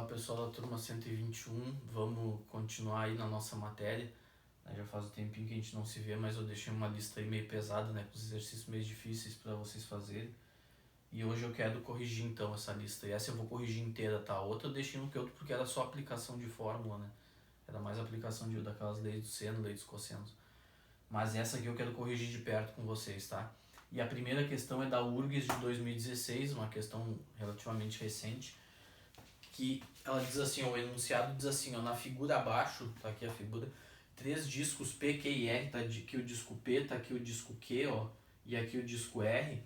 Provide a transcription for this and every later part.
pessoal da turma 121, vamos continuar aí na nossa matéria. Já faz um tempinho que a gente não se vê, mas eu deixei uma lista aí meio pesada, né, com os exercícios meio difíceis para vocês fazerem. E hoje eu quero corrigir então essa lista, e essa eu vou corrigir inteira, tá? A outra eu deixei no Q porque era só aplicação de fórmula, né? Era mais aplicação daquelas leis do seno, leis dos cossenos. Mas essa aqui eu quero corrigir de perto com vocês, tá? E a primeira questão é da URGS de 2016, uma questão relativamente recente, que ela diz assim, ó, o enunciado diz assim, ó, na figura abaixo, tá aqui a figura, 3 discos P, Q e R, tá aqui o disco P, tá aqui o disco Q, ó, e aqui o disco R,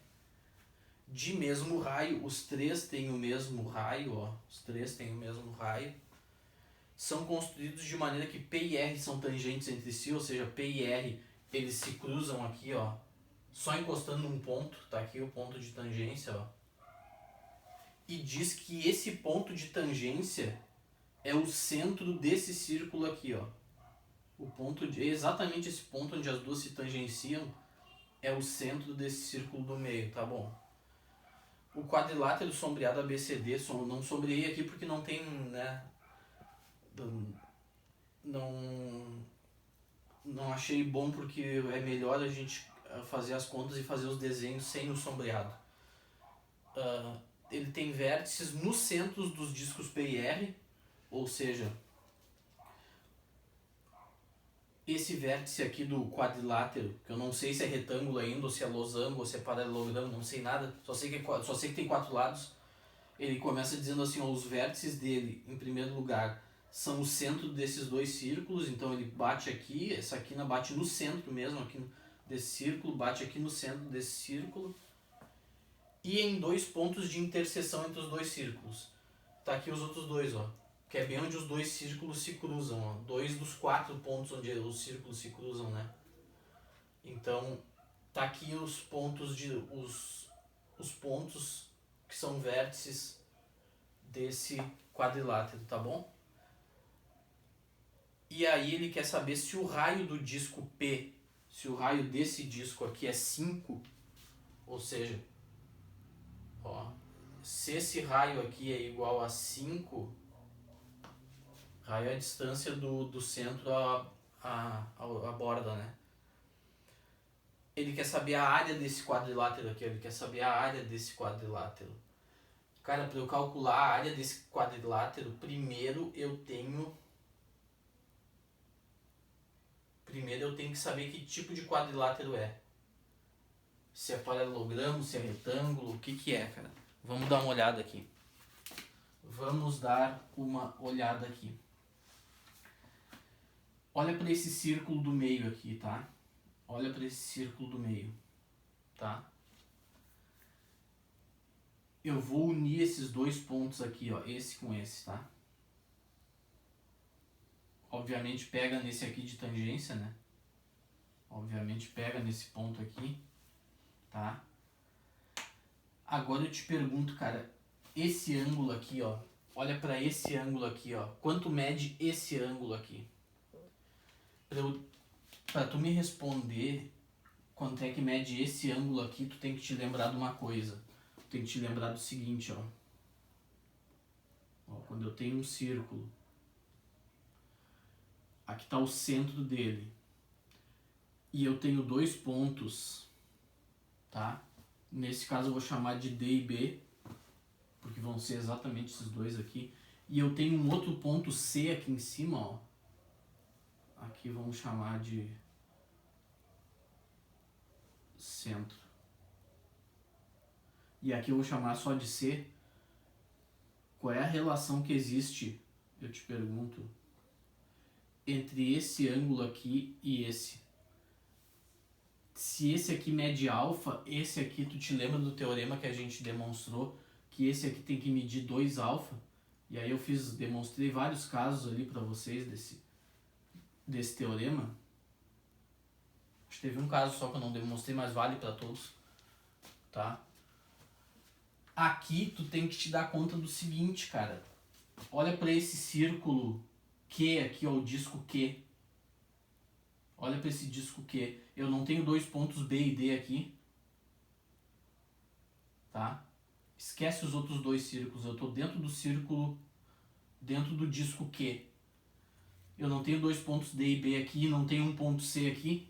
de mesmo raio, os 3 têm o mesmo raio, ó, os 3 têm o mesmo raio, são construídos de maneira que P e R são tangentes entre si, ou seja, P e R, eles se cruzam aqui, ó, só encostando num ponto, tá aqui o ponto de tangência, ó, e diz que esse ponto de tangência é o centro desse círculo aqui, ó. O ponto de, exatamente esse ponto onde as duas se tangenciam é o centro desse círculo do meio, tá bom? O quadrilátero sombreado ABCD, não sombreei aqui porque não tem, né, não achei bom porque é melhor a gente fazer as contas e fazer os desenhos sem o sombreado. Ele tem vértices nos centros dos discos P e R, ou seja, esse vértice aqui do quadrilátero, que eu não sei se é retângulo ainda, ou se é losango, ou se é paralelogramo, não sei nada, só sei que tem 4 lados. Ele começa dizendo assim, ó, os vértices dele, em primeiro lugar, são o centro desses dois círculos, então ele bate aqui, essa quina bate no centro mesmo, aqui desse círculo, bate aqui no centro desse círculo, e em 2 pontos de interseção entre os dois círculos. Tá aqui os outros dois, ó, que é bem onde os dois círculos se cruzam, ó, 2 dos 4 pontos onde os círculos se cruzam, né? Então, tá aqui os pontos os pontos que são vértices desse quadrilátero, tá bom? E aí ele quer saber se o raio do disco P, se o raio desse disco aqui é 5, ou seja, ó, se esse raio aqui é igual a 5, raio é a distância do centro à borda, né? Ele quer saber a área desse quadrilátero aqui, ele quer saber a área desse quadrilátero. Cara, para eu calcular a área desse quadrilátero, primeiro eu tenho que saber que tipo de quadrilátero é. Se é paralelogramo, se é retângulo, o que é, cara? Vamos dar uma olhada aqui. Olha para esse círculo do meio aqui, tá? Olha para esse círculo do meio, tá? Eu vou unir esses dois pontos aqui, ó, esse com esse, tá? Obviamente pega nesse aqui de tangência, né? Obviamente pega nesse ponto aqui, tá? Agora eu te pergunto, cara, esse ângulo aqui, ó, olha para esse ângulo aqui, ó, quanto mede esse ângulo aqui? Para tu me responder quanto é que mede esse ângulo aqui, tu tem que te lembrar de uma coisa. Tu tem que te lembrar do seguinte, ó. Quando eu tenho um círculo, aqui está o centro dele, e eu tenho 2 pontos, tá? Nesse caso eu vou chamar de D e B, porque vão ser exatamente esses dois aqui. E eu tenho um outro ponto C aqui em cima, ó. Aqui vamos chamar de centro. E aqui eu vou chamar só de C. Qual é a relação que existe, eu te pergunto, entre esse ângulo aqui e esse? Se esse aqui mede alfa, esse aqui, tu te lembra do teorema que a gente demonstrou, que esse aqui tem que medir 2 alfa? E aí eu demonstrei vários casos ali para vocês desse teorema. Acho que teve um caso só que eu não demonstrei, mas vale para todos, tá? Aqui tu tem que te dar conta do seguinte, cara. Olha para esse círculo Q aqui, ó, o disco Q. Olha para esse disco Q. Eu não tenho 2 pontos B e D aqui, tá? Esquece os outros 2 círculos. Eu estou dentro do círculo dentro do disco Q. Eu não tenho dois pontos D e B aqui, não tenho um ponto C aqui.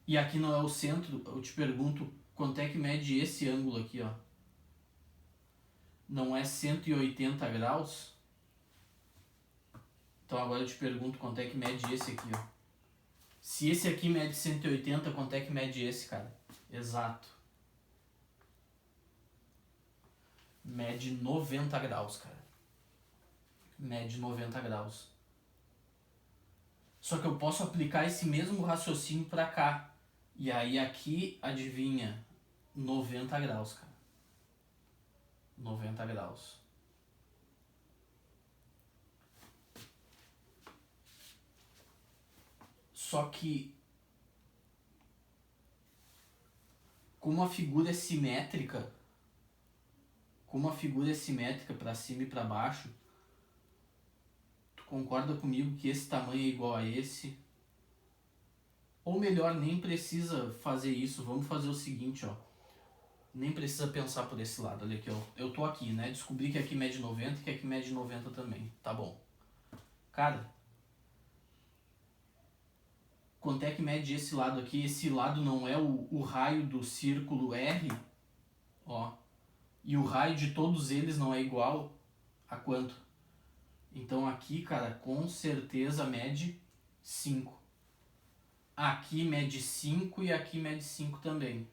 E aqui não é o centro. Eu te pergunto, quanto é que mede esse ângulo aqui, ó? Não é 180 graus? Então agora eu te pergunto, quanto é que mede esse aqui, ó? Se esse aqui mede 180, quanto é que mede esse, cara? Exato. Mede 90 graus, cara. Mede 90 graus. Só que eu posso aplicar esse mesmo raciocínio pra cá. E aí aqui, adivinha, 90 graus, cara. 90 graus. Só que, como a figura é simétrica, para cima e para baixo, tu concorda comigo que esse tamanho é igual a esse? Ou melhor, nem precisa fazer isso. Vamos fazer o seguinte, ó. Nem precisa pensar por esse lado. Olha aqui, ó. Eu tô aqui, né? Descobri que aqui mede 90 e que aqui mede 90 também. Tá bom. Cara, quanto é que mede esse lado aqui? Esse lado não é o raio do círculo R? Ó. E o raio de todos eles não é igual a quanto? Então aqui, cara, com certeza mede 5. Aqui mede 5 e aqui mede 5 também.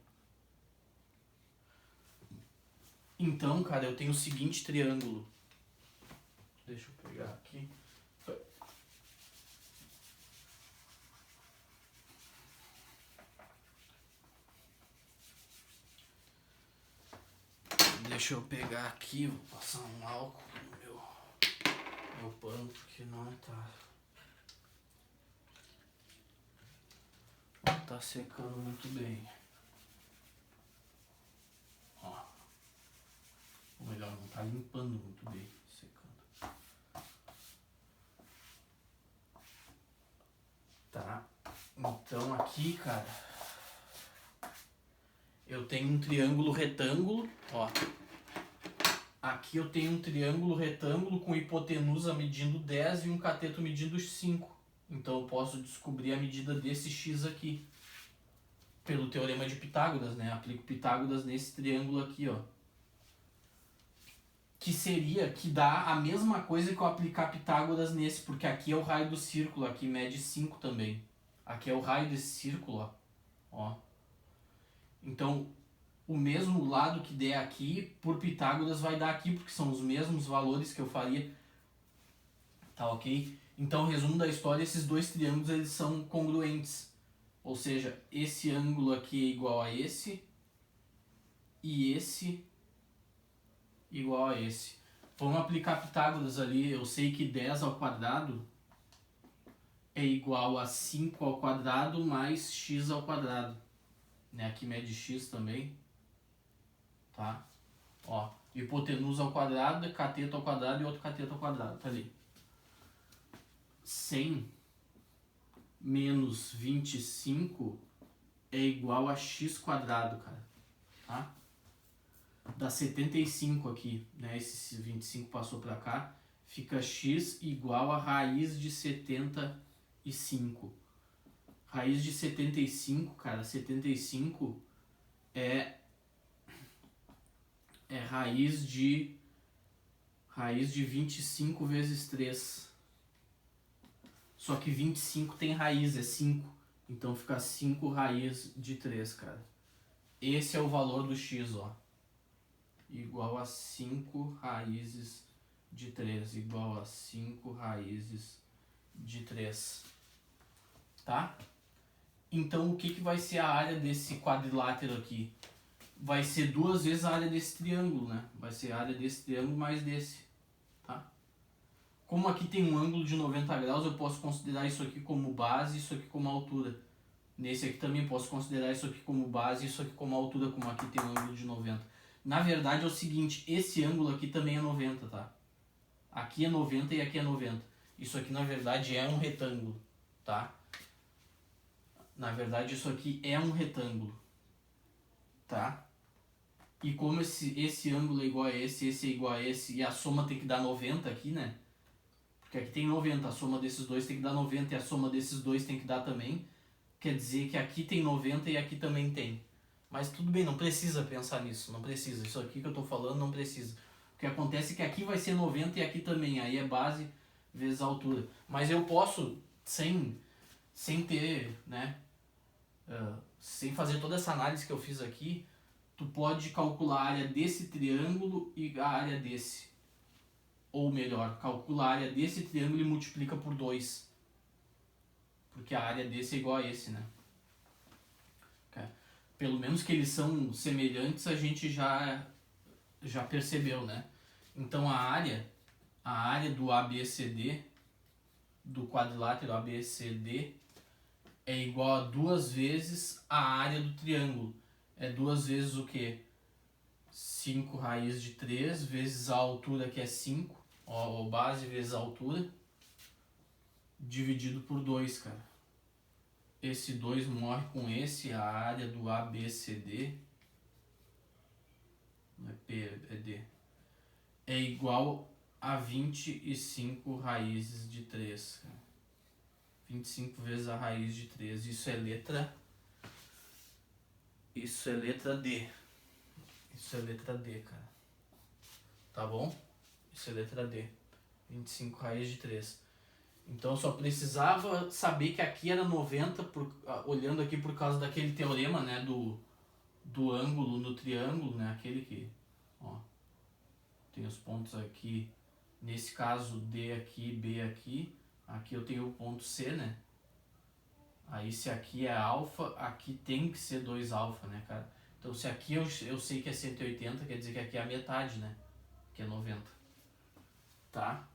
Então, cara, eu tenho o seguinte triângulo. Deixa eu pegar aqui. Deixa eu pegar aqui, vou passar um álcool no meu pano, porque não tá secando muito bem. Ó. Ou melhor, não tá limpando muito bem, secando. Tá. Então aqui, cara, eu tenho um triângulo retângulo, ó. Aqui eu tenho um triângulo retângulo com hipotenusa medindo 10 e um cateto medindo 5. Então eu posso descobrir a medida desse x aqui. Pelo teorema de Pitágoras, né? Aplico Pitágoras nesse triângulo aqui, ó. Que dá a mesma coisa que eu aplicar Pitágoras nesse, porque aqui é o raio do círculo, aqui mede 5 também. Aqui é o raio desse círculo, ó. Ó. Então, o mesmo lado que der aqui, por Pitágoras vai dar aqui, porque são os mesmos valores que eu faria. Tá ok? Então, resumo da história, esses dois triângulos eles são congruentes. Ou seja, esse ângulo aqui é igual a esse e esse igual a esse. Vamos aplicar Pitágoras ali. Eu sei que 10 ao quadrado é igual a 5 ao quadrado mais x ao quadrado. Né? Aqui mede x também. Tá? Ó, hipotenusa ao quadrado, cateto ao quadrado e outro cateto ao quadrado. Tá ali. 100 menos 25 é igual a x quadrado, cara. Tá? Dá 75 aqui, né? Esse 25 passou pra cá. Fica x igual a raiz de 75. Raiz de 75, cara, 75 é raiz de 25 vezes 3. Só que 25 tem raiz, é 5. Então fica 5 raiz de 3, cara. Esse é o valor do x, ó. Igual a 5 raízes de 3. Igual a 5 raízes de 3. Tá? Então o que vai ser a área desse quadrilátero aqui? Vai ser 2 vezes a área desse triângulo, né? Vai ser a área desse triângulo mais desse. Tá? Como aqui tem um ângulo de 90 graus, eu posso considerar isso aqui como base e isso aqui como altura. Nesse aqui também posso considerar isso aqui como base e isso aqui como altura, como aqui tem um ângulo de 90. Na verdade é o seguinte, esse ângulo aqui também é 90, tá? Aqui é 90 e aqui é 90. Isso aqui na verdade é um retângulo, tá? Na verdade isso aqui é um retângulo, tá? E como esse ângulo é igual a esse é igual a esse, e a soma tem que dar 90 aqui, né? Porque aqui tem 90, a soma desses dois tem que dar 90 e a soma desses dois tem que dar também. Quer dizer que aqui tem 90 e aqui também tem. Mas tudo bem, não precisa pensar nisso, não precisa. Isso aqui que eu tô falando não precisa. O que acontece é que aqui vai ser 90 e aqui também, aí é base vezes a altura. Mas eu posso, sem ter, né, sem fazer toda essa análise que eu fiz aqui, tu pode calcular a área desse triângulo e a área desse. Ou melhor, calcula a área desse triângulo e multiplica por 2. Porque a área desse é igual a esse, né? Pelo menos que eles são semelhantes, a gente já percebeu, né? Então a área do ABCD, do quadrilátero ABCD, é igual a 2 vezes a área do triângulo. É 2 vezes o quê? 5 raiz de 3 vezes a altura, que é 5, ó, base vezes a altura, dividido por 2, cara. Esse 2 morre com esse, a área do ABCD, não é P, é D, é igual a 25 raízes de 3, cara. 25 vezes a raiz de 3, isso é letra D. Isso é letra D, cara. Tá bom? Isso é letra D. 25 raiz de 3. Então eu só precisava saber que aqui era 90, olhando aqui por causa daquele teorema, né, do ângulo no triângulo, né, aquele que, ó, tem os pontos aqui, nesse caso D aqui, B aqui, aqui eu tenho o ponto C, né, aí se aqui é alfa, aqui tem que ser 2 alfa, né, cara, então se aqui eu sei que é 180, quer dizer que aqui é a metade, né, que é 90, tá?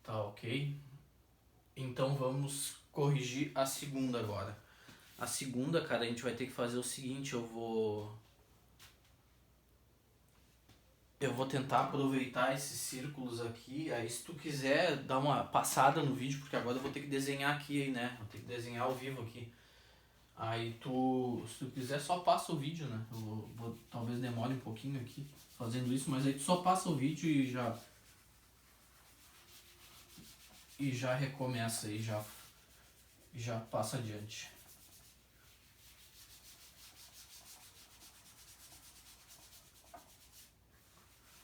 Tá ok? Então vamos corrigir a segunda agora. A segunda, cara, a gente vai ter que fazer o seguinte, eu vou tentar aproveitar esses círculos aqui, aí se tu quiser dar uma passada no vídeo, porque agora eu vou ter que desenhar aqui, né? Vou ter que desenhar ao vivo aqui. Aí se tu quiser só passa o vídeo, né? Eu talvez demore um pouquinho aqui fazendo isso, mas aí tu só passa o vídeo e já recomeça e já passa adiante.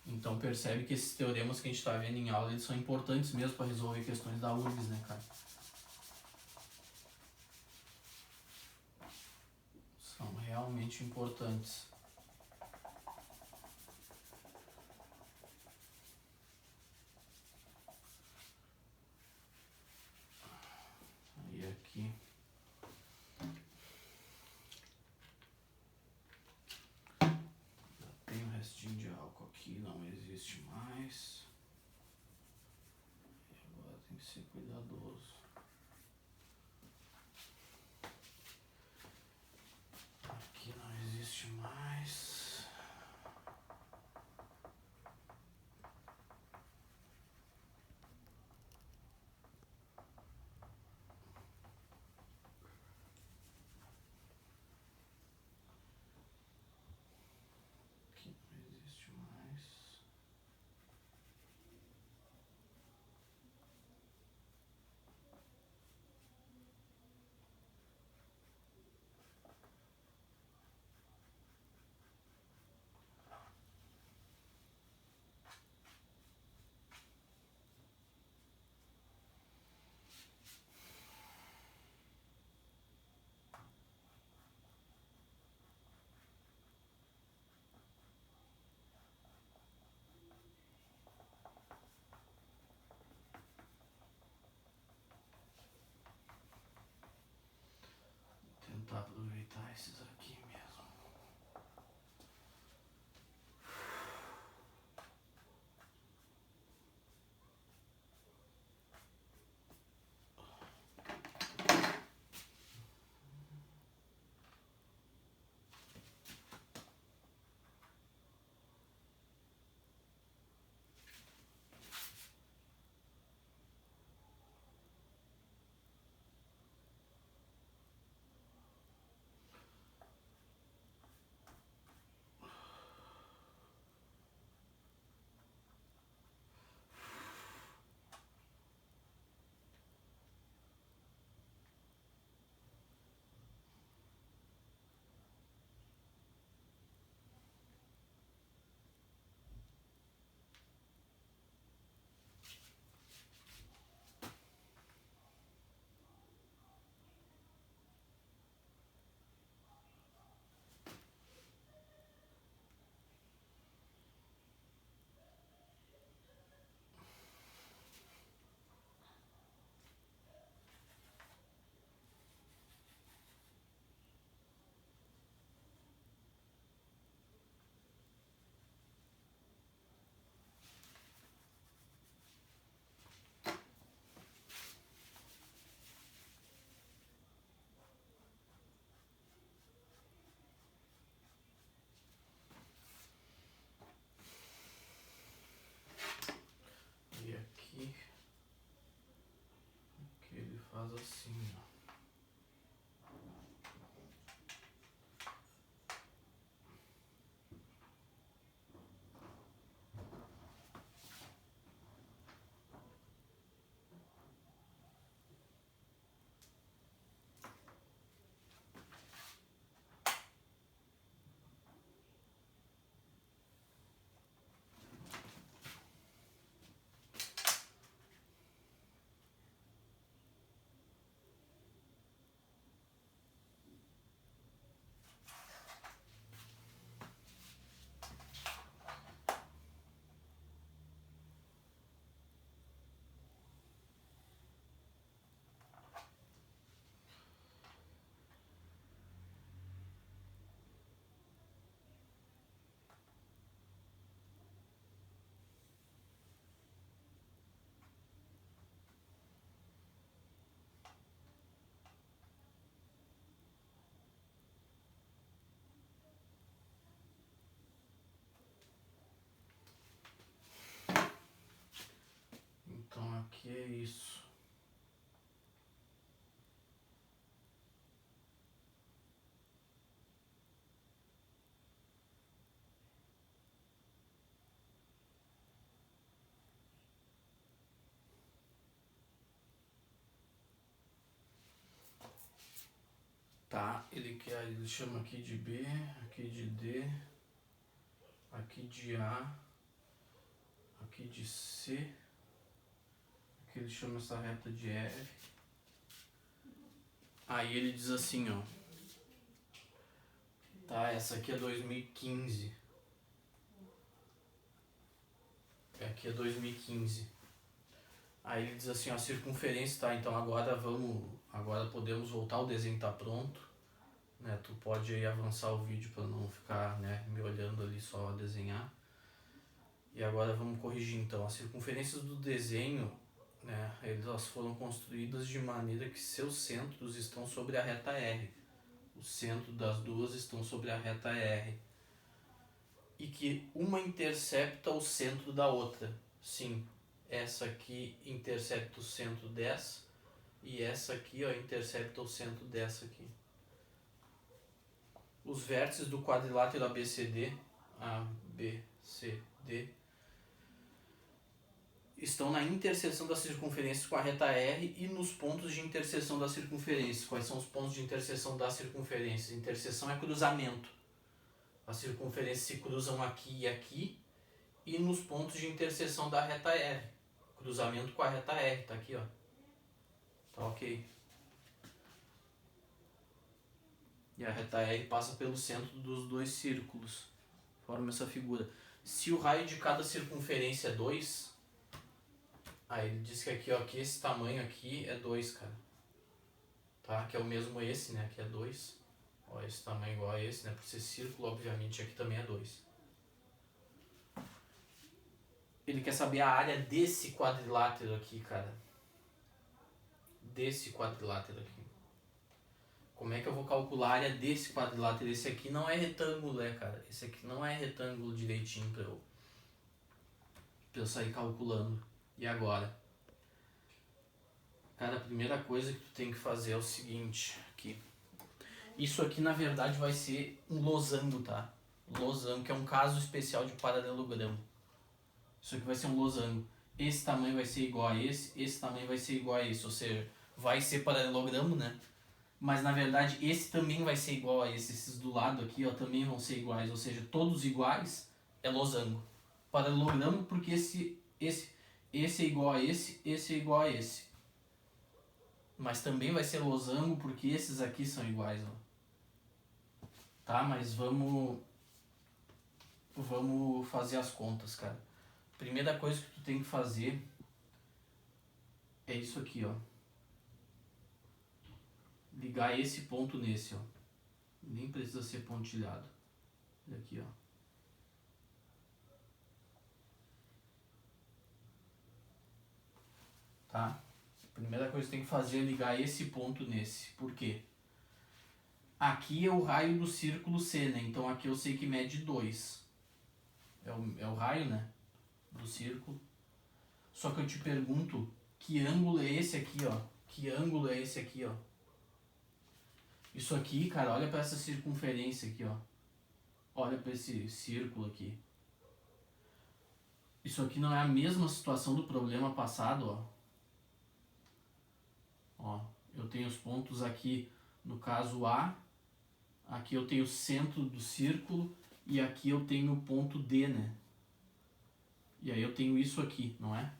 Então percebe que esses teoremas que a gente está vendo em aula, eles são importantes mesmo para resolver questões da URGS, né, cara? São realmente importantes. Aí aqui. Tem um restinho de álcool aqui, não existe mais. E agora tem que ser cuidadoso. Aqui não existe mais. Aqui não existe mais. Tentar aproveitar esses aqui mesmo. Isso. Tá, ele chama aqui de B, aqui de D, aqui de A, aqui de C, aqui ele chama essa reta de F. Aí ele diz assim, ó, tá, essa aqui é 2015, aqui é 2015. Aí ele diz assim, ó, a circunferência, tá, então agora podemos voltar, o desenho tá pronto, né, tu pode aí avançar o vídeo para não ficar, né, me olhando ali só a desenhar. E agora vamos corrigir então, as circunferências do desenho, né, elas foram construídas de maneira que seus centros estão sobre a reta R. O centro das duas estão sobre a reta R. E que uma intercepta o centro da outra. Sim, essa aqui intercepta o centro dessa e essa aqui, ó, intercepta o centro dessa aqui. Os vértices do quadrilátero ABCD, estão na interseção das circunferências com a reta R e nos pontos de interseção das circunferências. Quais são os pontos de interseção das circunferências? Interseção é cruzamento. As circunferências se cruzam aqui e aqui e nos pontos de interseção da reta R. Cruzamento com a reta R, tá aqui, ó. Tá ok. E a reta R passa pelo centro dos dois círculos. Forma essa figura. Se o raio de cada circunferência é 2, aí ele diz que aqui, ó, que esse tamanho aqui é 2, cara. Tá? Que é o mesmo esse, né? Aqui é 2. Ó, esse tamanho igual a esse, né? Por ser círculo, obviamente, aqui também é 2. Ele quer saber a área desse quadrilátero aqui, cara. Desse quadrilátero aqui. Como é que eu vou calcular a área desse quadrilátero? Esse aqui não é retângulo, né, cara? Esse aqui não é retângulo direitinho pra eu sair calculando. E agora? Cara, a primeira coisa que tu tem que fazer é o seguinte, aqui. Isso aqui, na verdade, vai ser um losango, tá? Losango, que é um caso especial de paralelogramo. Isso aqui vai ser um losango. Esse tamanho vai ser igual a esse tamanho vai ser igual a esse. Ou seja, vai ser paralelogramo, né? Mas, na verdade, esse também vai ser igual a esse. Esses do lado aqui, ó, também vão ser iguais. Ou seja, todos iguais é losango. Paralelogramo porque esse é igual a esse é igual a esse. Mas também vai ser losango porque esses aqui são iguais, ó. Tá, mas vamos fazer as contas, cara. Primeira coisa que tu tem que fazer é isso aqui, ó. Ligar esse ponto nesse, ó. Nem precisa ser pontilhado. Olha aqui, ó. Tá? Primeira coisa que tem que fazer é ligar esse ponto nesse. Por quê? Aqui é o raio do círculo C, né? Então aqui eu sei que mede 2. É o raio, né? Do círculo. Só que eu te pergunto, que ângulo é esse aqui, ó? Que ângulo é esse aqui, ó? Isso aqui, cara, olha para essa circunferência aqui, ó. Olha para esse círculo aqui. Isso aqui não é a mesma situação do problema passado, ó. Ó, eu tenho os pontos aqui, no caso A. Aqui eu tenho o centro do círculo e aqui eu tenho o ponto D, né? E aí eu tenho isso aqui, não é?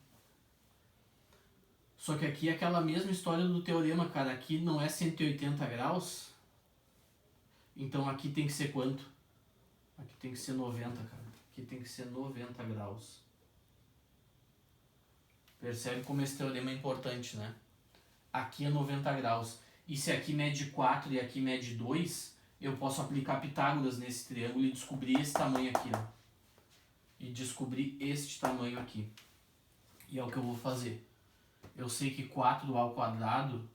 Só que aqui é aquela mesma história do teorema, cara. Aqui não é 180 graus. Então aqui tem que ser quanto? Aqui tem que ser 90, cara. Aqui tem que ser 90 graus. Percebe como esse teorema é importante, né? Aqui é 90 graus. E se aqui mede 4 e aqui mede 2, eu posso aplicar Pitágoras nesse triângulo e descobrir esse tamanho aqui, ó. E descobrir este tamanho aqui. E é o que eu vou fazer. Eu sei que 4 ao quadrado,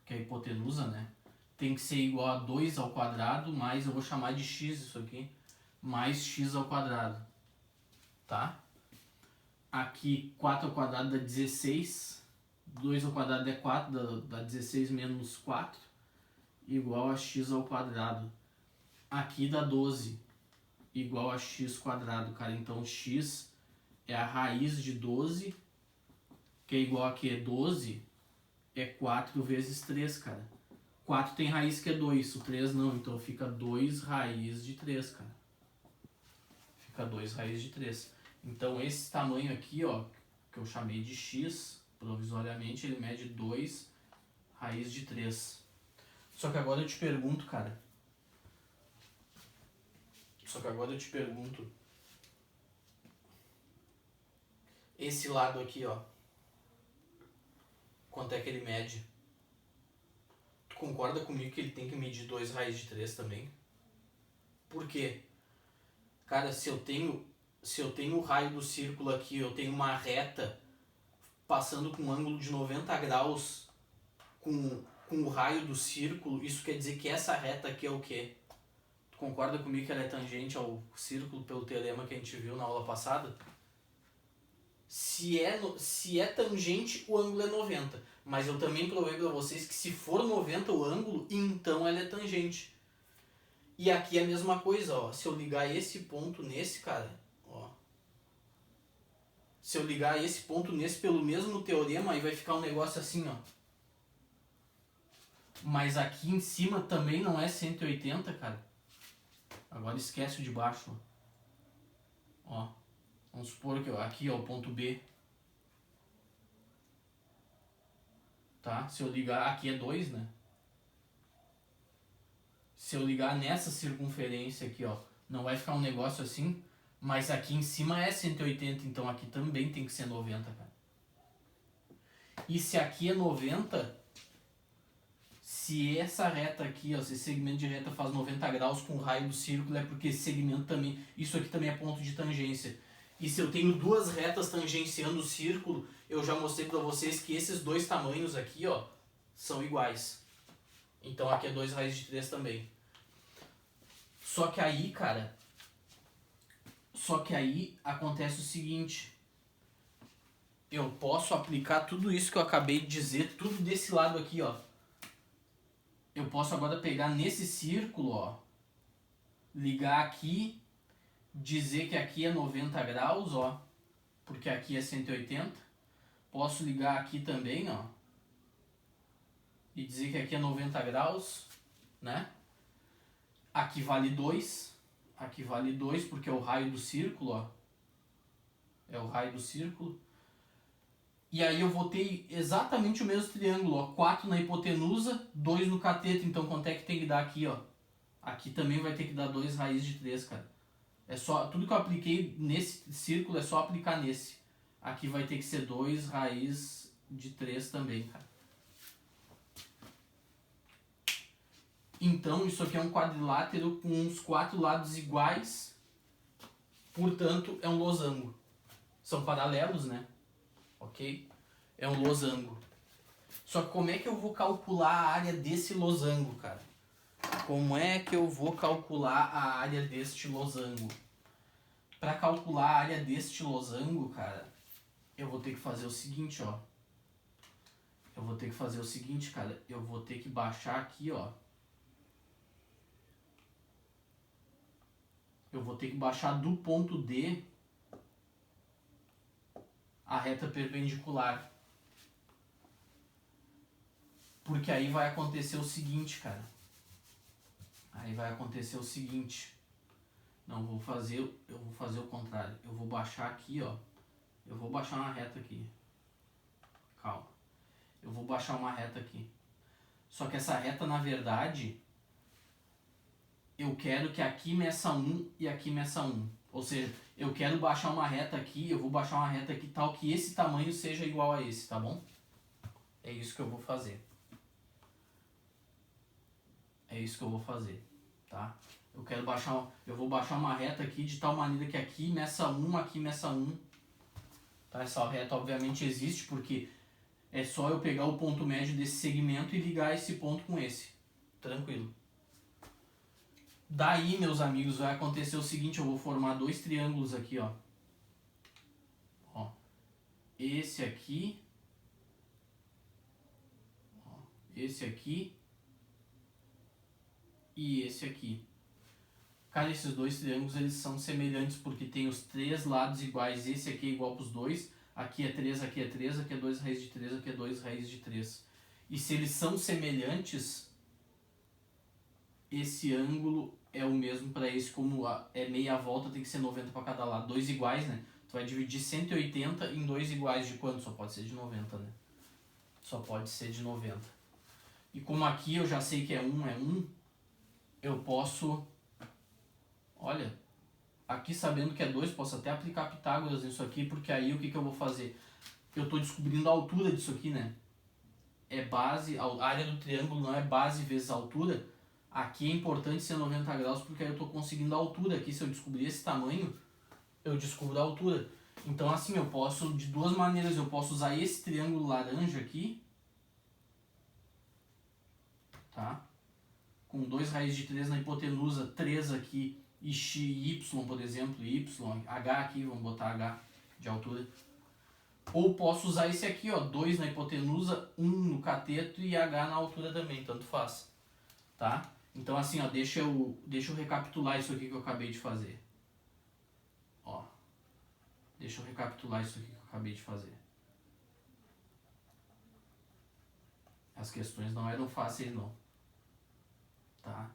que é a hipotenusa, né? Tem que ser igual a 2 ao quadrado, mais eu vou chamar de x isso aqui, mais x ao quadrado. Tá? Aqui 4 ao quadrado dá 16. 2 ao quadrado é 4, dá 16 menos 4, igual a x ao quadrado. Aqui dá 12, igual a x quadrado, cara. Então x é a raiz de 12, que é igual a que? 12 é 4 vezes 3, cara. 4 tem raiz que é 2, o 3 não, então fica 2 raiz de 3, cara. Fica 2 raiz de 3. Então esse tamanho aqui, ó, que eu chamei de x, provisoriamente, ele mede 2 raiz de 3. Só que agora eu te pergunto, cara. Esse lado aqui, ó. Quanto é que ele mede? Tu concorda comigo que ele tem que medir 2 raiz de 3 também? Por quê? Cara, se eu tenho o raio do círculo aqui, eu tenho uma reta passando com um ângulo de 90 graus com o raio do círculo, isso quer dizer que essa reta aqui é o quê? Tu concorda comigo que ela é tangente ao círculo pelo teorema que a gente viu na aula passada? Se é tangente, o ângulo é 90. Mas eu também provei para vocês que se for 90 o ângulo, então ela é tangente. E aqui é a mesma coisa, ó. Se eu ligar esse ponto nesse, cara, ó. Se eu ligar esse ponto nesse pelo mesmo teorema, aí vai ficar um negócio assim, ó. Mas aqui em cima também não é 180, cara. Agora esquece o de baixo, ó. Vamos supor que aqui, ó, o ponto B. Tá? Se eu ligar, aqui é 2, né? Se eu ligar nessa circunferência aqui, ó, não vai ficar um negócio assim, mas aqui em cima é 180, então aqui também tem que ser 90, cara. E se aqui é 90, se essa reta aqui, ó, esse segmento de reta faz 90 graus com o raio do círculo, é porque esse segmento também, isso aqui também é ponto de tangência. E se eu tenho duas retas tangenciando o círculo, eu já mostrei para vocês que esses dois tamanhos aqui, ó, são iguais. Então aqui é 2 raiz de 3 também. Só que aí, cara, acontece o seguinte. Eu posso aplicar tudo isso que eu acabei de dizer, tudo desse lado aqui, ó. Eu posso agora pegar nesse círculo, ó, ligar aqui, dizer que aqui é 90 graus, ó, porque aqui é 180. Posso ligar aqui também, ó, e dizer que aqui é 90 graus, né? Aqui vale 2, porque é o raio do círculo, ó. É o raio do círculo. E aí eu vou ter exatamente o mesmo triângulo, ó. 4 na hipotenusa, 2 no cateto. Então quanto é que tem que dar aqui, ó? Aqui também vai ter que dar 2 raiz de 3, cara. É só, tudo que eu apliquei nesse círculo é só aplicar nesse. Aqui vai ter que ser 2 raiz de 3 também, cara. Então isso aqui é um quadrilátero com uns 4 lados iguais. Portanto, é um losango. São paralelos, né? Ok? É um losango. Só que como é que eu vou calcular a área desse losango, cara? Como é que eu vou calcular a área deste losango? Para calcular a área deste losango, cara, eu vou ter que fazer o seguinte, ó. Eu vou ter que baixar aqui, ó. Eu vou ter que baixar do ponto D a reta perpendicular. Porque aí vai acontecer o seguinte, cara. Não, eu vou fazer o contrário. Eu vou baixar aqui, ó. Eu vou baixar uma reta aqui. Calma. Eu vou baixar uma reta aqui. Só que essa reta, na verdade, eu quero que aqui meça 1 e aqui meça 1. Ou seja, eu quero baixar uma reta aqui, eu vou baixar uma reta aqui tal que esse tamanho seja igual a esse, tá bom? É isso que eu vou fazer. Tá? Eu vou baixar uma reta aqui de tal maneira que aqui meça 1, aqui meça 1. Tá? Essa reta obviamente existe porque é só eu pegar o ponto médio desse segmento e ligar esse ponto com esse. Tranquilo. Daí, meus amigos, vai acontecer o seguinte, eu vou formar dois triângulos aqui, ó. Ó. Esse aqui esse aqui e esse aqui. Cara, esses dois triângulos eles são semelhantes porque tem os três lados iguais. Esse aqui é igual para os dois. Aqui é 3, aqui é 3, aqui é 2 raiz de 3, aqui é 2 raiz de 3. E se eles são semelhantes, esse ângulo é o mesmo para esse. Como é meia volta, tem que ser 90 para cada lado. Dois iguais, né? Tu vai dividir 180 em dois iguais de quanto? Só pode ser de 90, né? Só pode ser de 90. E como aqui eu já sei que é 1, eu posso... Olha, aqui sabendo que é 2, posso até aplicar Pitágoras nisso aqui, porque aí o que eu vou fazer? Eu estou descobrindo a altura disso aqui, né? É base, a área do triângulo não é base vezes altura. Aqui é importante ser 90 graus, porque aí eu estou conseguindo a altura. Aqui, se eu descobrir esse tamanho, eu descubro a altura. Então assim, eu posso, de duas maneiras, eu posso usar esse triângulo laranja aqui, tá? Com 2 raiz de 3 na hipotenusa, 3 aqui, e y, por exemplo, y, h aqui, vamos botar h de altura. Ou posso usar esse aqui, ó, 2 na hipotenusa, 1 no cateto e h na altura também, tanto faz, tá? Então assim, ó, deixa eu recapitular isso aqui que eu acabei de fazer. Ó, deixa eu recapitular isso aqui que eu acabei de fazer. As questões não eram fáceis não, tá?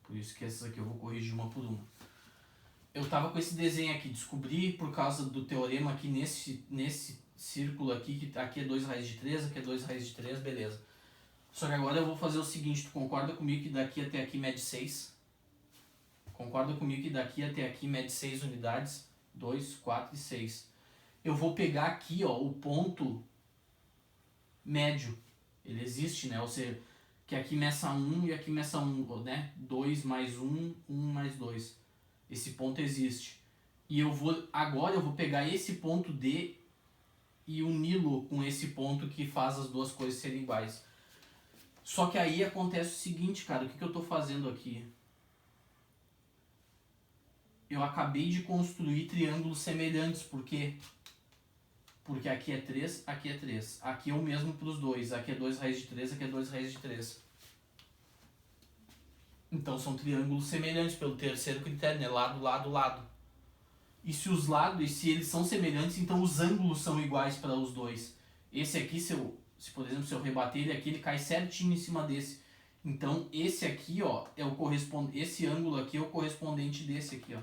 Por isso que essas aqui eu vou corrigir uma por uma. Eu tava com esse desenho aqui, descobri por causa do teorema aqui nesse círculo aqui, que aqui é 2 raiz de 3, aqui é 2 raiz de 3, beleza. Só que agora eu vou fazer o seguinte, tu concorda comigo que daqui até aqui mede 6? Concorda comigo que daqui até aqui mede 6 unidades? 2, 4 e 6. Eu vou pegar aqui, ó, o ponto médio. Ele existe, né? Ou seja, que aqui meça 1 e aqui meça 1, né? 2 mais 1, 1 mais 2. Esse ponto existe. E agora eu vou pegar esse ponto D e uni-lo com esse ponto que faz as duas coisas serem iguais. Só que aí acontece o seguinte, cara, o que eu estou fazendo aqui? Eu acabei de construir triângulos semelhantes, por quê? Porque aqui é 3, aqui é 3. Aqui é o mesmo para os dois, aqui é 2 raiz de 3, aqui é 2 raiz de 3. Então são triângulos semelhantes pelo terceiro critério, né? Lado, lado, lado. E se os lados, e se eles são semelhantes, então os ângulos são iguais para os dois. Esse aqui, por exemplo, se eu rebater ele aqui, ele cai certinho em cima desse. Então esse aqui, ó, esse ângulo aqui é o correspondente desse aqui, ó.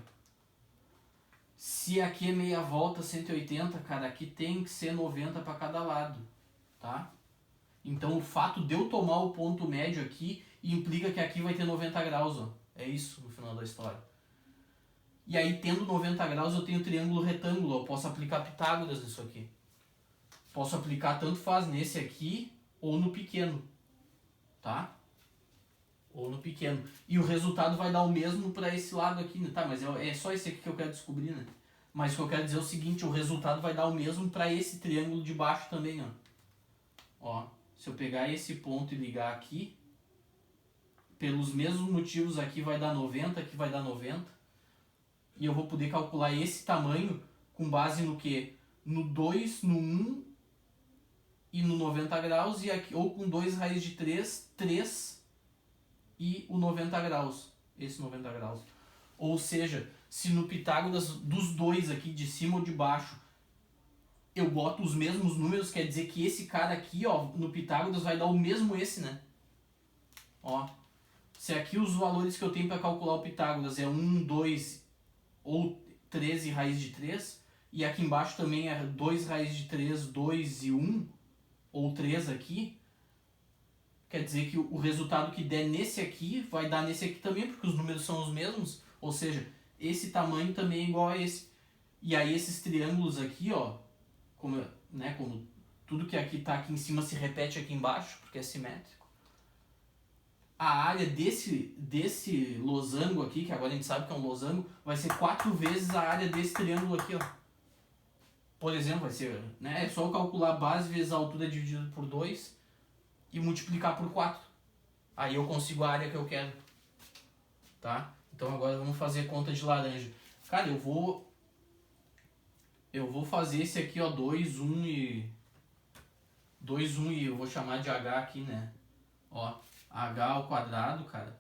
Se aqui é meia volta, 180, cara, aqui tem que ser 90 para cada lado, tá? Então o fato de eu tomar o ponto médio aqui implica que aqui vai ter 90 graus, ó. É isso no final da história. E aí, tendo 90 graus, eu tenho triângulo retângulo. Eu posso aplicar Pitágoras nisso aqui. Posso aplicar, tanto faz, nesse aqui ou no pequeno, tá? Ou no pequeno. E o resultado vai dar o mesmo para esse lado aqui, né? Tá, mas é só esse aqui que eu quero descobrir, né? Mas o que eu quero dizer é o seguinte, o resultado vai dar o mesmo para esse triângulo de baixo também, ó. Ó, se eu pegar esse ponto e ligar aqui, pelos mesmos motivos aqui vai dar 90, aqui vai dar 90. E eu vou poder calcular esse tamanho com base no que? No 2, no 1 e no 90 graus, e aqui, ou com 2 raiz de 3, 3 e o 90 graus. Esse 90 graus. Ou seja, se no Pitágoras dos dois aqui, de cima ou de baixo, eu boto os mesmos números, quer dizer que esse cara aqui, ó, no Pitágoras vai dar o mesmo esse, né? Ó, se aqui os valores que eu tenho para calcular o Pitágoras é 1, 2 ou 13 raiz de 3, e aqui embaixo também é 2 raiz de 3, 2 e 1, ou 3 aqui, quer dizer que o resultado que der nesse aqui vai dar nesse aqui também, porque os números são os mesmos, ou seja, esse tamanho também é igual a esse. E aí esses triângulos aqui, ó, como tudo que aqui tá aqui em cima se repete aqui embaixo, porque é simétrico. A área desse losango aqui, que agora a gente sabe que é um losango, vai ser 4 vezes a área desse triângulo aqui, ó. Por exemplo, vai ser, né, é só eu calcular a base vezes a altura dividido por 2 e multiplicar por 4. Aí eu consigo a área que eu quero, tá? Então agora vamos fazer conta de laranja. Cara, eu vou fazer esse aqui, ó, 2, 1 e... 2, 1 e eu vou chamar de H aqui, né? Ó, h ao quadrado, cara,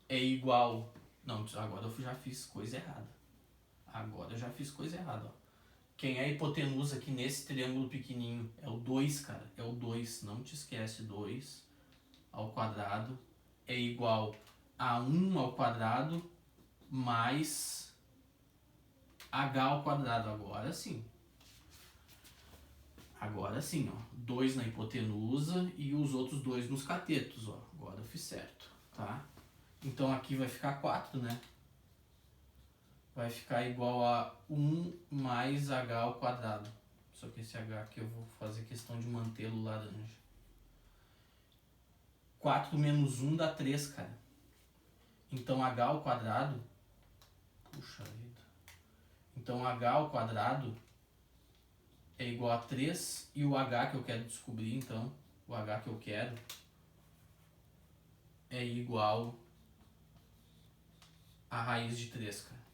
é igual... Não, agora eu já fiz coisa errada. Agora eu já fiz coisa errada, ó. Quem é a hipotenusa aqui nesse triângulo pequenininho? É o 2, cara. É o 2. Não te esquece. 2 ao quadrado é igual a 1 ao quadrado mais h ao quadrado. Agora sim. Agora sim, ó. 2 na hipotenusa e os outros 2 nos catetos, ó. Agora eu fiz certo, tá? Então aqui vai ficar 4, né? Vai ficar igual a 1 mais h ao quadrado. Só que esse h aqui eu vou fazer questão de mantê-lo laranja. 4 menos 1 dá 3, cara. Então h ao quadrado... Puxa vida. Então h ao quadrado é igual a 3 e o h que eu quero descobrir, então, o h que eu quero é igual a raiz de 3, cara.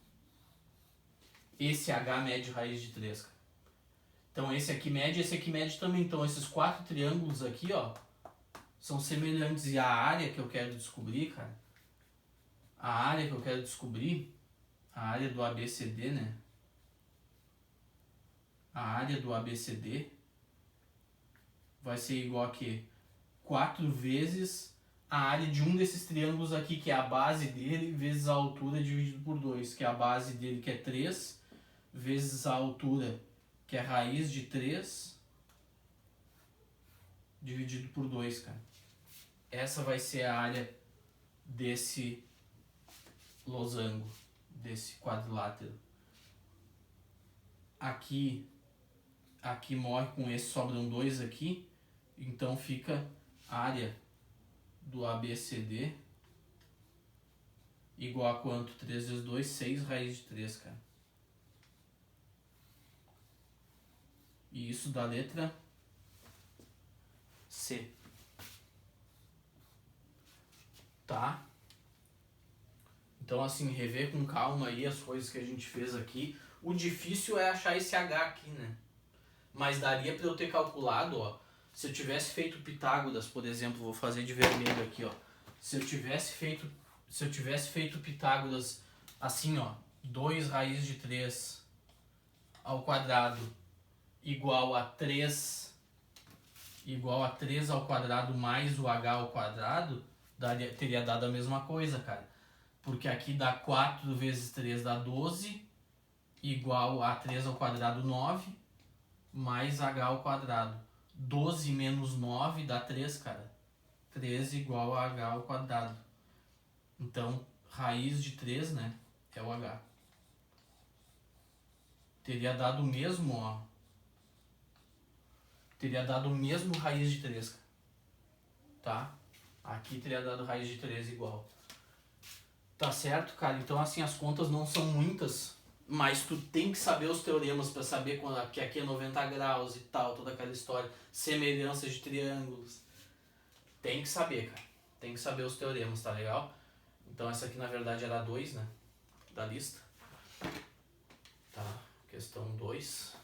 Esse h mede raiz de 3, cara. Então esse aqui mede também. Então esses 4 triângulos aqui, ó, são semelhantes. E a área que eu quero descobrir, cara, a área que eu quero descobrir, a área do ABCD, né? A área do ABCD vai ser igual a quê? 4 vezes a área de um desses triângulos aqui, que é a base dele, vezes a altura dividido por 2, que é a base dele, que é 3, vezes a altura, que é raiz de 3, dividido por 2, cara. Essa vai ser a área desse losango, desse quadrilátero. Aqui morre com esse, sobram 2 aqui, então fica a área do ABCD igual a quanto? 3 vezes 2, 6 raiz de 3, cara. E isso da letra C. Tá? Então, assim, rever com calma aí as coisas que a gente fez aqui. O difícil é achar esse H aqui, né? Mas daria para eu ter calculado, ó. Se eu tivesse feito Pitágoras, por exemplo, vou fazer de vermelho aqui, ó. Se eu tivesse feito Pitágoras assim, ó, 2 raiz de 3 ao quadrado igual a 3 ao quadrado mais o h ao quadrado, teria dado a mesma coisa, cara. Porque aqui dá 4 vezes 3 dá 12, igual a 3 ao quadrado 9, mais h ao quadrado. 12 menos 9 dá 3, cara. 13 igual a h ao quadrado. Então, raiz de 3, né, é o h. Teria dado o mesmo, ó. Teria dado o mesmo raiz de 3, tá? Aqui teria dado raiz de 3 igual. Tá certo, cara? Então, assim, as contas não são muitas, mas tu tem que saber os teoremas para saber que aqui é 90 graus e tal, toda aquela história, semelhanças de triângulos. Tem que saber, cara. Tem que saber os teoremas, tá legal? Então, essa aqui, na verdade, era 2, né? Da lista. Tá, questão 2.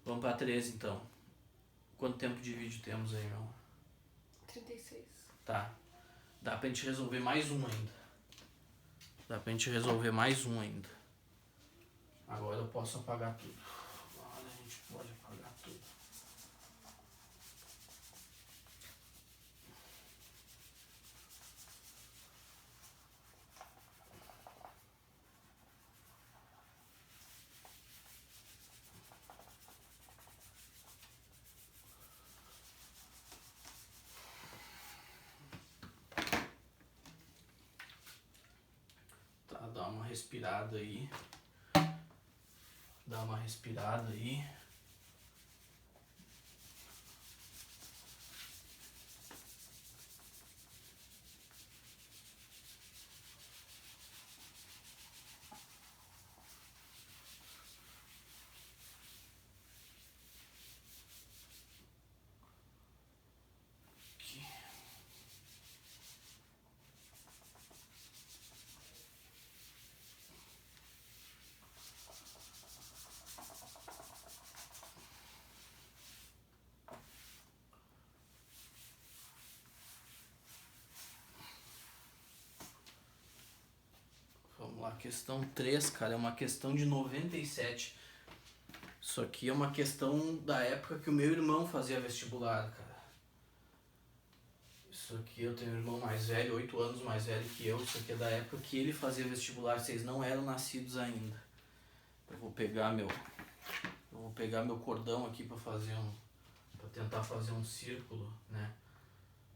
Vamos pra 3, então. Quanto tempo de vídeo temos aí, meu amor? 36. Tá. Dá pra gente resolver mais um ainda. Agora eu posso apagar tudo. Agora a gente pode apagar tudo. Tá, dá uma respirada aí. Aqui. questão 3, cara, é uma questão de 97. Isso aqui é uma questão da época que o meu irmão fazia vestibular, cara. Isso aqui, eu tenho um irmão mais velho, 8 anos mais velho que eu. Isso aqui é da época que ele fazia vestibular, vocês não eram nascidos ainda. Eu vou pegar meu cordão aqui pra tentar fazer um círculo, né?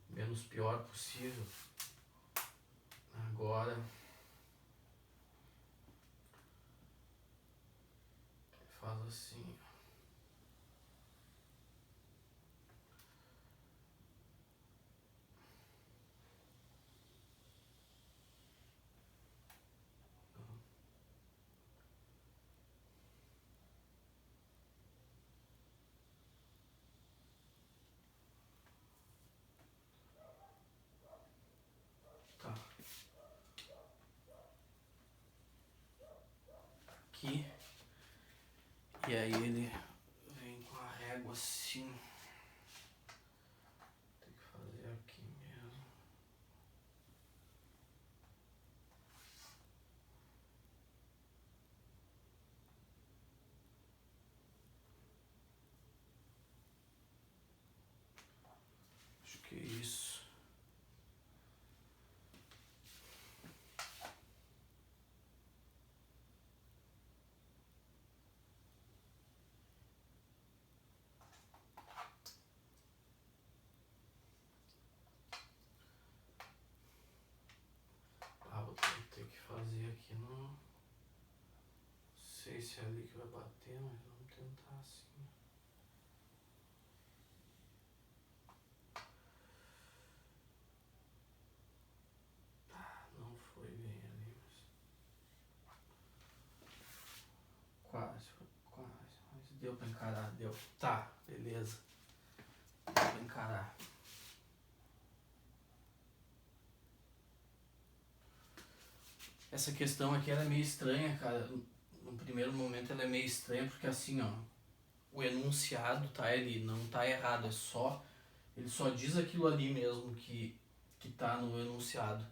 Menos pior possível. Agora faz assim. Tá. Aqui. E aí ele vem com a régua assim. Tem que fazer aqui mesmo. Acho que é isso. Vou ter que fazer aqui no... Não sei se é ali que vai bater, mas vamos tentar assim. Não foi bem ali, mas... Quase, mas deu pra encarar, deu. Tá, beleza. Deu pra encarar. Essa questão aqui ela é meio estranha, cara. No primeiro momento ela é meio estranha porque assim, ó, o enunciado, tá, ele não tá errado, ele só diz aquilo ali mesmo que tá no enunciado,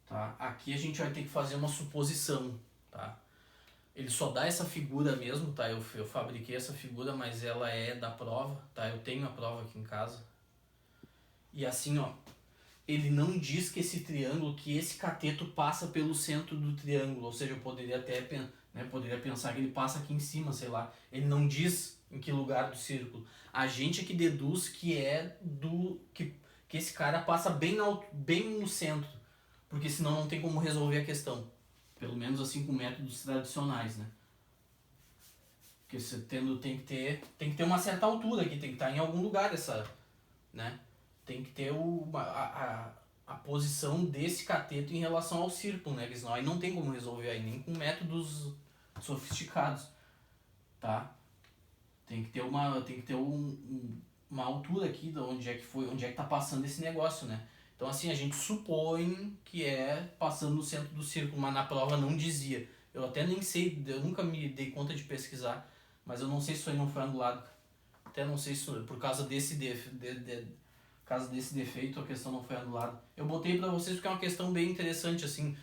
tá? Aqui a gente vai ter que fazer uma suposição, tá? Ele só dá essa figura mesmo, tá? Eu fabriquei essa figura, mas ela é da prova, tá? Eu tenho a prova aqui em casa. E assim, ó, ele não diz que esse cateto passa pelo centro do triângulo, ou seja, eu poderia até poderia pensar que ele passa aqui em cima, sei lá. Ele não diz em que lugar do círculo. A gente é que deduz que que esse cara passa bem no centro, porque senão não tem como resolver a questão. Pelo menos assim com métodos tradicionais, né? Porque você tem que ter uma certa altura aqui, tem que estar em algum lugar né? Tem que ter a posição desse cateto em relação ao círculo, né? Porque senão aí não tem como resolver aí, nem com métodos sofisticados, tá? Tem que ter uma altura aqui de onde é que tá passando esse negócio, né? Então assim, a gente supõe que é passando no centro do círculo, mas na prova não dizia. Eu até nem sei, eu nunca me dei conta de pesquisar, mas eu não sei se isso aí não foi anulado. Até não sei se por causa desse defeito a questão não foi anulada. Eu botei pra vocês porque é uma questão bem interessante, assim,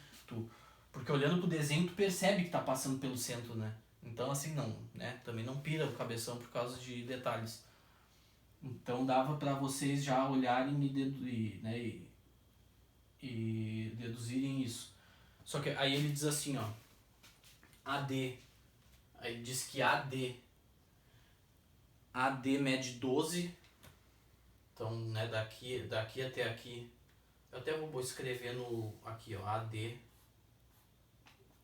porque olhando pro desenho tu percebe que tá passando pelo centro, né? Então assim, não, né? Também não pira o cabeção por causa de detalhes. Então dava pra vocês já olharem e deduzirem isso. Só que aí ele diz assim, ó, AD, aí ele diz que AD mede 12, então, né, daqui até aqui, eu até vou escrever aqui, ó, AD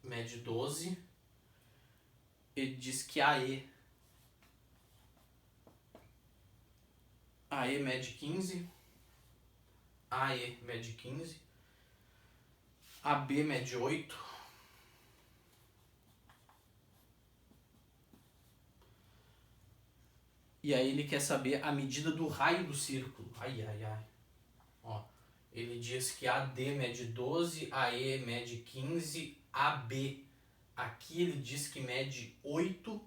mede 12, ele diz que AE mede 15, AE mede 15, AB mede 8, e aí ele quer saber a medida do raio do círculo. Ai. Ó, ele diz que AD mede 12, AE mede 15, AB aqui ele diz que mede 8.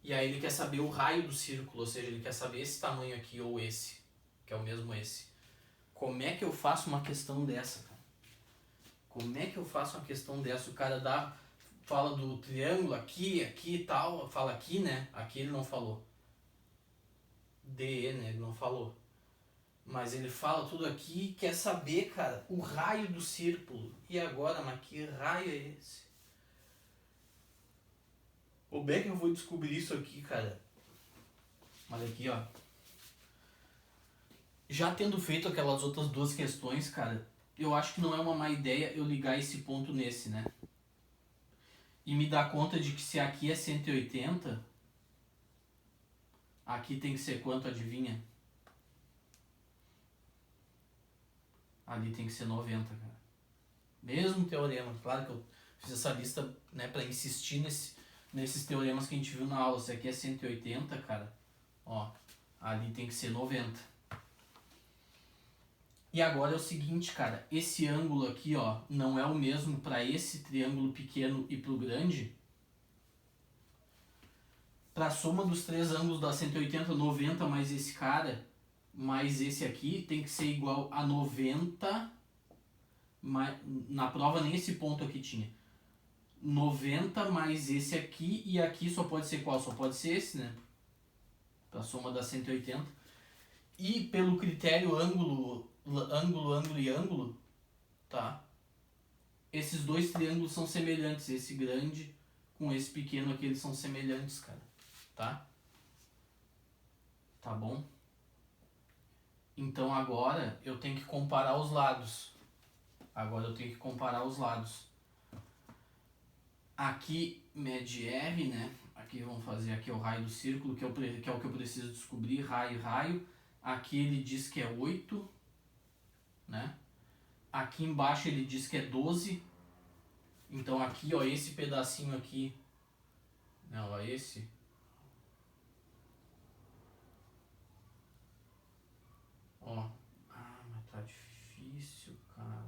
E aí ele quer saber o raio do círculo, ou seja, ele quer saber esse tamanho aqui ou esse, que é o mesmo esse. Como é que eu faço uma questão dessa, cara? Como é que eu faço uma questão dessa? O cara fala do triângulo aqui e tal, fala aqui, né? Aqui ele não falou. DE, né? Ele não falou. Mas ele fala tudo aqui e quer saber, cara, o raio do círculo. E agora, mas que raio é esse? Como é que eu vou descobrir isso aqui, cara? Olha aqui, ó. Já tendo feito aquelas outras duas questões, cara, eu acho que não é uma má ideia eu ligar esse ponto nesse, né? E me dar conta de que se aqui é 180, aqui tem que ser quanto, adivinha? Ali tem que ser 90, cara. Mesmo teorema. Claro que eu fiz essa lista, né, pra insistir nesses teoremas que a gente viu na aula. Se aqui é 180, cara, ó, ali tem que ser 90. E agora é o seguinte, cara, esse ângulo aqui, ó, não é o mesmo para esse triângulo pequeno e pro grande. Para a soma dos três ângulos dá 180, 90 mais esse cara, mais esse aqui, tem que ser igual a 90, mais, na prova nem esse ponto aqui tinha. 90 mais esse aqui, e aqui só pode ser qual? Só pode ser esse, né? Para a soma dá 180. E pelo critério ângulo e ângulo, tá? Esses dois triângulos são semelhantes, esse grande com esse pequeno aqui, eles são semelhantes, cara, tá? Tá bom? Então agora eu tenho que comparar os lados. Aqui mede R, né? Aqui vamos fazer aqui o raio do círculo, que é o que eu preciso descobrir, raio. Aqui ele diz que é 8, né? Aqui embaixo ele diz que é 12. Então aqui, ó, esse pedacinho aqui, não, ó, esse. Ó, mas tá difícil, cara.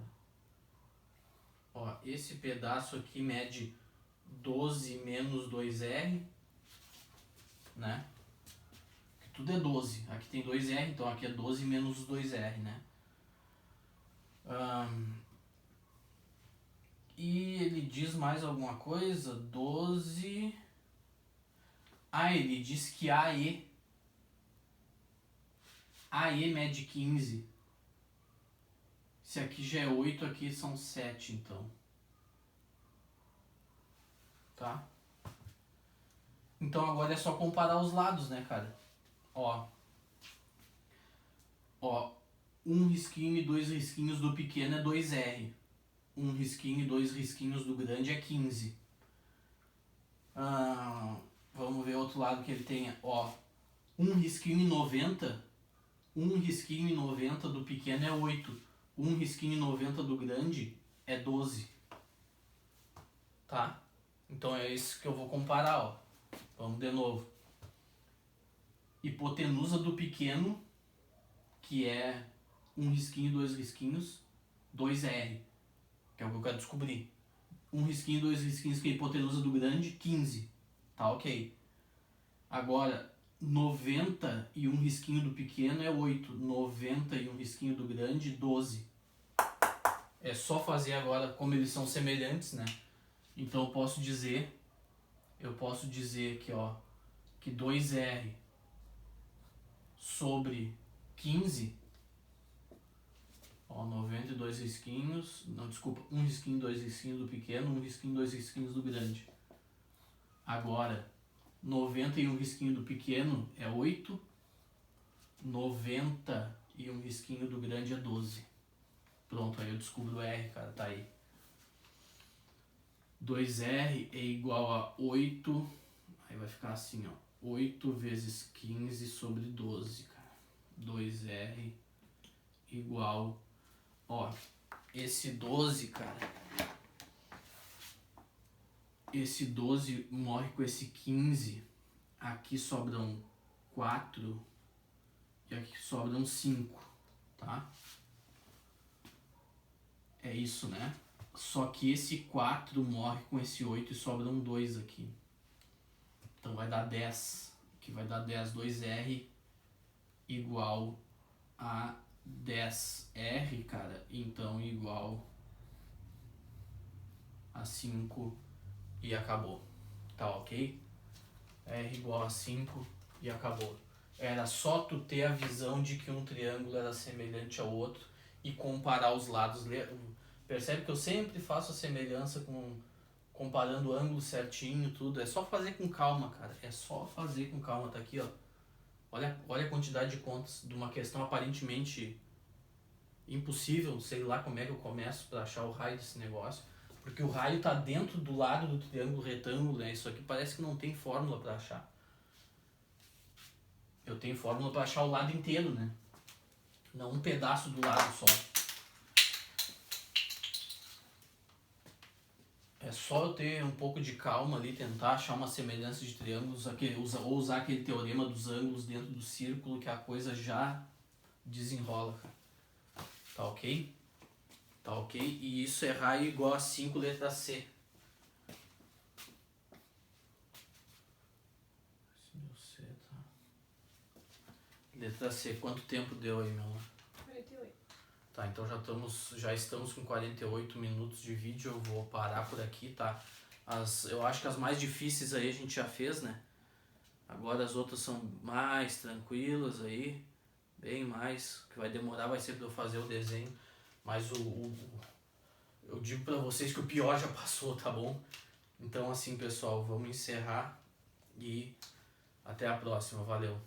Ó, esse pedaço aqui mede 12 menos 2R, né? Tudo é 12. Aqui tem 2R, então aqui é 12 menos 2R, né? E ele diz mais alguma coisa? 12... ele diz que AE mede 15. Se aqui já é 8, aqui são 7, então. Tá? Então agora é só comparar os lados, né, cara? Ó, um risquinho e dois risquinhos do pequeno é 2R. Um risquinho e dois risquinhos do grande é 15. Vamos ver outro lado que ele tenha. Ó, um risquinho e 90. Um risquinho e 90 do pequeno é 8. Um risquinho e 90 do grande é 12. Tá? Então é isso que eu vou comparar, ó. Vamos de novo. Hipotenusa do pequeno, que é um risquinho, dois risquinhos, 2R, que é o que eu quero descobrir. Um risquinho, dois risquinhos, que é a hipotenusa do grande, 15. Tá, ok. Agora, 90 e um risquinho do pequeno é 8. 90 e um risquinho do grande, 12. É só fazer agora, como eles são semelhantes, né? Então eu posso dizer que, ó, que 2R sobre 15, ó, 92 risquinhos, não, desculpa, um risquinho, dois risquinhos do pequeno, um risquinho, dois risquinhos do grande. Agora, 90 e um risquinho do pequeno é 8, 90 e um risquinho do grande é 12. Pronto, aí eu descubro o R, cara, tá aí. 2R é igual a 8, aí vai ficar assim, ó, 8 vezes 15 sobre 12, cara. 2R igual, ó, esse 12, cara, esse 12 morre com esse 15, aqui sobram 4 e aqui sobram 5, tá? É isso, né? Só que esse 4 morre com esse 8 e sobram 2 aqui. Então vai dar 10, que vai dar 10, 2R igual a 10R, cara, então igual a 5 e acabou. Tá ok? R igual a 5 e acabou. Era só tu ter a visão de que um triângulo era semelhante ao outro e comparar os lados. Percebe que eu sempre faço a semelhança comparando o ângulo certinho, tudo. É só fazer com calma, cara. É só fazer com calma. Tá aqui, ó. Olha a quantidade de contas de uma questão aparentemente impossível. Sei lá como é que eu começo para achar o raio desse negócio. Porque o raio tá dentro do lado do triângulo retângulo, né? Isso aqui parece que não tem fórmula para achar. Eu tenho fórmula para achar o lado inteiro, né? Não um pedaço do lado só. É só eu ter um pouco de calma ali, tentar achar uma semelhança de triângulos, ou usar aquele teorema dos ângulos dentro do círculo, que a coisa já desenrola, cara. Tá ok? Tá ok? E isso é raio igual a 5 letra C. Letra C, quanto tempo deu aí, meu amor? 48. Tá, então já estamos com 48 minutos de vídeo, eu vou parar por aqui, tá? Eu acho que as mais difíceis aí a gente já fez, né? Agora as outras são mais tranquilas aí, bem mais. O que vai demorar vai ser pra eu fazer o desenho, mas eu digo pra vocês que o pior já passou, tá bom? Então assim, pessoal, vamos encerrar e até a próxima, valeu!